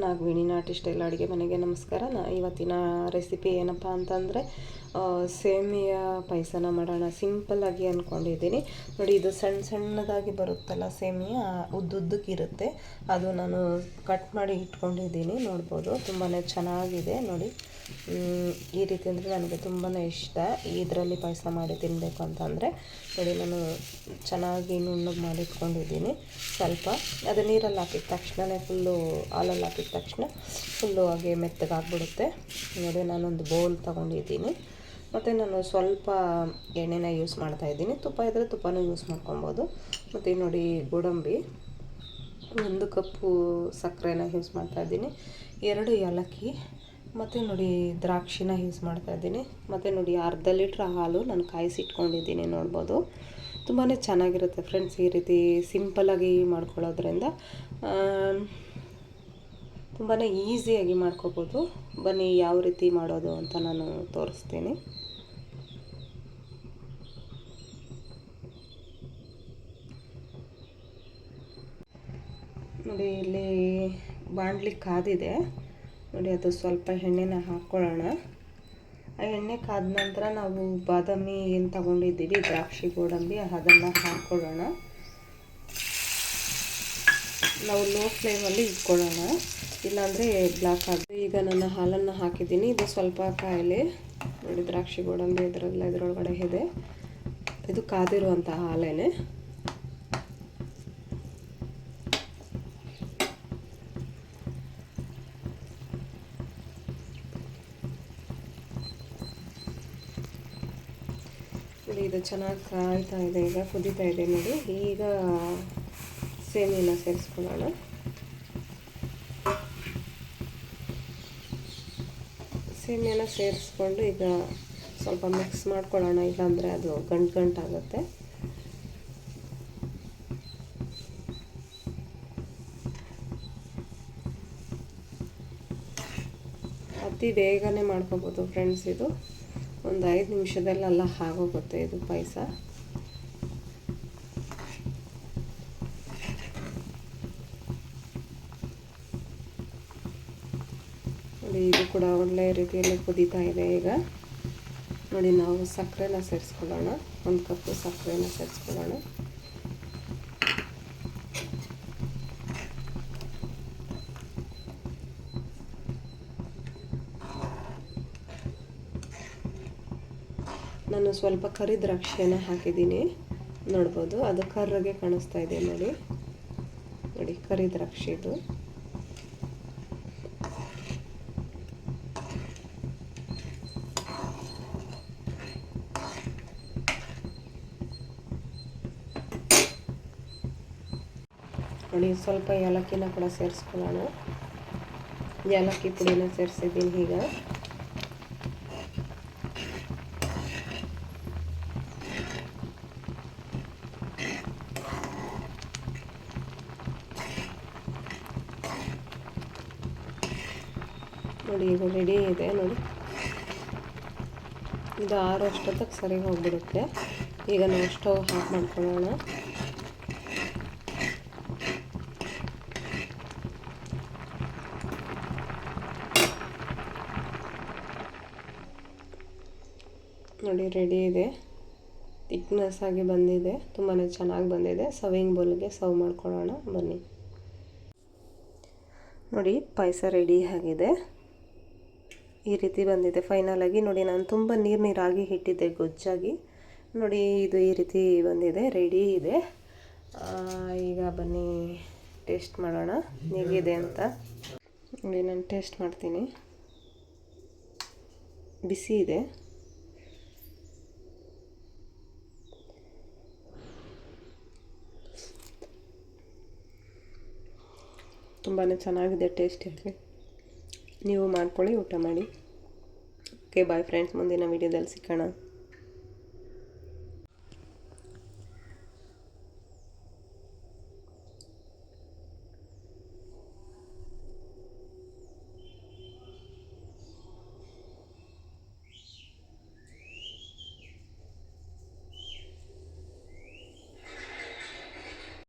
ನಾಗವೇಣಿ ನಾಟಿ ಸ್ಟೈಲ್ ಅಡುಗೆ ಮನೆಗೆ ನಮಸ್ಕಾರ. ಇವತ್ತಿನ ರೆಸಿಪಿ ಏನಪ್ಪ ಅಂತಂದರೆ ಸೇಮಿಯಾ ಪಾಯಸನ ಮಾಡೋಣ ಸಿಂಪಲ್ಲಾಗಿ ಅಂದ್ಕೊಂಡಿದ್ದೀನಿ. ನೋಡಿ, ಇದು ಸಣ್ಣ ಸಣ್ಣದಾಗಿ ಬರುತ್ತಲ್ಲ ಸೇಮಿಯಾ, ಉದ್ದುದ್ದಕ್ಕಿರುತ್ತೆ. ಅದು ನಾನು ಕಟ್ ಮಾಡಿ ಇಟ್ಕೊಂಡಿದ್ದೀನಿ, ನೋಡ್ಬೋದು. ತುಂಬಾ ಚೆನ್ನಾಗಿದೆ ನೋಡಿ. ಈ ರೀತಿ ಅಂದರೆ ನನಗೆ ತುಂಬಾ ಇಷ್ಟ. ಇದರಲ್ಲಿ ಪಾಯಸ ಮಾಡಿ ತಿನ್ನಬೇಕು ಅಂತಂದರೆ ನೋಡಿ, ನಾನು ಚೆನ್ನಾಗಿ ನುಣ್ಣಗೆ ಮಾಡಿಟ್ಕೊಂಡಿದ್ದೀನಿ. ಸ್ವಲ್ಪ ಅದು ನೀರಲ್ಲಿ ಹಾಕಿದ ತಕ್ಷಣವೇ ಹಾಲಲ್ಲಿ ಹಾಕಿದ ತಕ್ಷಣ ಹಾಗೆ ಮೆತ್ತಗಾಗ್ಬಿಡುತ್ತೆ. ನೋಡಿ, ನಾನೊಂದು ಬೌಲ್ ತೊಗೊಂಡಿದ್ದೀನಿ. ಮತ್ತು ನಾನು ಸ್ವಲ್ಪ ಎಣ್ಣೆನ ಯೂಸ್ ಮಾಡ್ತಾಯಿದ್ದೀನಿ. ತುಪ್ಪ ಇದ್ದರೆ ತುಪ್ಪನೂ ಯೂಸ್ ಮಾಡ್ಕೊಬೋದು. ಮತ್ತು ನೋಡಿ, ಗೋಡಂಬಿ 1 ಕಪ್ಪು ಸಕ್ಕರೆನ ಯೂಸ್ ಮಾಡ್ತಾಯಿದ್ದೀನಿ. 2 ಏಲಕ್ಕಿ ಮತ್ತು ನೋಡಿ ದ್ರಾಕ್ಷಿನ ಯೂಸ್ ಮಾಡ್ತಾಯಿದ್ದೀನಿ. ಮತ್ತು ನೋಡಿ, ಅರ್ಧ ಲೀಟ್ರ್ ಹಾಲು ನಾನು ಕಾಯಿಸಿಟ್ಕೊಂಡಿದ್ದೀನಿ, ನೋಡ್ಬೋದು. ತುಂಬಾ ಚೆನ್ನಾಗಿರುತ್ತೆ ಫ್ರೆಂಡ್ಸ್. ಈ ರೀತಿ ಸಿಂಪಲ್ಲಾಗಿ ಮಾಡ್ಕೊಳ್ಳೋದ್ರಿಂದ ತುಂಬಾ ಈಸಿಯಾಗಿ ಮಾಡ್ಕೋಬೋದು. ಬನ್ನಿ, ಯಾವ ರೀತಿ ಮಾಡೋದು ಅಂತ ನಾನು ತೋರಿಸ್ತೀನಿ. ನೋಡಿ, ಇಲ್ಲಿ ಬಾಣಲಿ ಕಾದಿದೆ ನೋಡಿ. ಅದು ಸ್ವಲ್ಪ ಎಣ್ಣೆನ ಹಾಕ್ಕೊಳ್ಳೋಣ. ಆ ಎಣ್ಣೆ ಕಾದ ನಂತರ ನಾವು ಬಾದಾಮಿ ಏನು ತಗೊಂಡಿದ್ದೀವಿ, ದ್ರಾಕ್ಷಿ ಗೋಡಂಬಿ, ಅದನ್ನು ಹಾಕ್ಕೊಳ್ಳೋಣ. ನಾವು ಲೋ ಫ್ಲೇಮಲ್ಲಿ ಇಟ್ಕೊಳ್ಳೋಣ, ಇಲ್ಲಾಂದರೆ ಬ್ಲಾಕ್ ಆಗುತ್ತೆ. ಈಗ ನಾನು ಹಾಲನ್ನು ಹಾಕಿದ್ದೀನಿ. ಇದು ಸ್ವಲ್ಪ ಕಾಯಿಲೆ ನೋಡಿ, ದ್ರಾಕ್ಷಿ ಗೋಡಂಬಿ ಇದರೊಳಗಡೆ ಇದೆ. ಇದು ಕಾದಿರುವಂಥ ಹಾಲೇನೆ. ನೋಡಿ, ಇದು ಚೆನ್ನಾಗಿ ಕಾಯ್ತಾ ಇದೆ, ಈಗ ಕುದೀತಾ ಇದೆ ನೋಡಿ. ಈಗ ಸೇಮಿನ ಸೇರಿಸ್ಕೊಳ್ಳೋಣ. ಸೇಮಿನ ಸೇರಿಸ್ಕೊಂಡು ಈಗ ಸ್ವಲ್ಪ ಮಿಕ್ಸ್ ಮಾಡ್ಕೊಳ್ಳೋಣ, ಇಲ್ಲಾಂದರೆ ಅದು ಗಂಟಾಗುತ್ತೆ. ಅತಿ ಬೇಗನೆ ಮಾಡ್ಕೋಬೋದು ಫ್ರೆಂಡ್ಸ್. ಇದು ಒಂದು 5 ನಿಮಿಷದಲ್ಲೆಲ್ಲ ಆಗೋಗುತ್ತೆ ಇದು ಪಾಯಸ. ನೋಡಿ, ಇದು ಕೂಡ ಒಳ್ಳೆಯ ರೀತಿಯಲ್ಲಿ ಕುದೀತಾ ಇದೆ. ಈಗ ನೋಡಿ, ನಾವು ಸಕ್ಕರೆನ ಸೇರಿಸ್ಕೊಳ್ಳೋಣ. 1 ಕಪ್ಪು ಸಕ್ಕರೆನ ಸೇರಿಸ್ಕೊಳ್ಳೋಣ. ನಾನು ಸ್ವಲ್ಪ ಕರಿ ದ್ರಾಕ್ಷಿಯನ್ನು ಹಾಕಿದ್ದೀನಿ, ನೋಡ್ಬೋದು. ಅದು ಕರ್ರಗೆ ಕಾಣಿಸ್ತಾ ಇದೆ ನೋಡಿ. ನೋಡಿ, ಕರಿ ದ್ರಾಕ್ಷಿ ಇದು. ನೋಡಿ, ಸ್ವಲ್ಪ ಏಲಕ್ಕಿನ ಕೂಡ ಸೇರಿಸ್ಕೊಳ್ಳೋಣ. ಏಲಕ್ಕಿ ಪುಡಿನ ಸೇರಿಸಿದ್ದೀನಿ. ಈಗ ನೋಡಿ, ಈಗ ರೆಡಿ ಇದೆ ನೋಡಿ. ಇದು 6 ಅಷ್ಟೊತ್ತಿಗೆ ಸರಿ ಹೋಗ್ಬಿಡುತ್ತೆ. ಈಗ ನಾವು ಸ್ಟವ್ ಆಫ್ ಮಾಡ್ಕೊಳ್ಳೋಣ. ನೋಡಿ, ರೆಡಿ ಇದೆ. ಥಿಕ್ನೆಸ್ ಆಗಿ ಬಂದಿದೆ, ತುಂಬಾ ಚೆನ್ನಾಗಿ ಬಂದಿದೆ. ಸರ್ವಿಂಗ್ ಬೌಲ್ಗೆ ಸರ್ವ್ ಮಾಡ್ಕೊಳ್ಳೋಣ ಬನ್ನಿ. ನೋಡಿ, ಪಾಯಸ ರೆಡಿ ಆಗಿದೆ. ಈ ರೀತಿ ಬಂದಿದೆ ಫೈನಲಾಗಿ. ನೋಡಿ, ನಾನು ತುಂಬ ನೀರಾಗಿ ಇಟ್ಟಿದ್ದೆ, ಗೊಜ್ಜಾಗಿ. ನೋಡಿ, ಇದು ಈ ರೀತಿ ಬಂದಿದೆ, ರೆಡಿ ಇದೆ. ಈಗ ಬನ್ನಿ ಟೇಸ್ಟ್ ಮಾಡೋಣ ಹೇಗಿದೆ ಅಂತ. ನೋಡಿ, ನಾನು ಟೇಸ್ಟ್ ಮಾಡ್ತೀನಿ. ಬಿಸಿ ಇದೆ. ತುಂಬಾ ಚೆನ್ನಾಗಿದೆ ಟೇಸ್ಟಿಯಾಗಿ. ನೀವು ಮಾಡ್ಕೊಳ್ಳಿ, ಊಟ ಮಾಡಿ. Okay, bye friends. ಮುಂದಿನ ವೀಡಿಯೋದಲ್ಲಿ ಸಿಗೋಣ.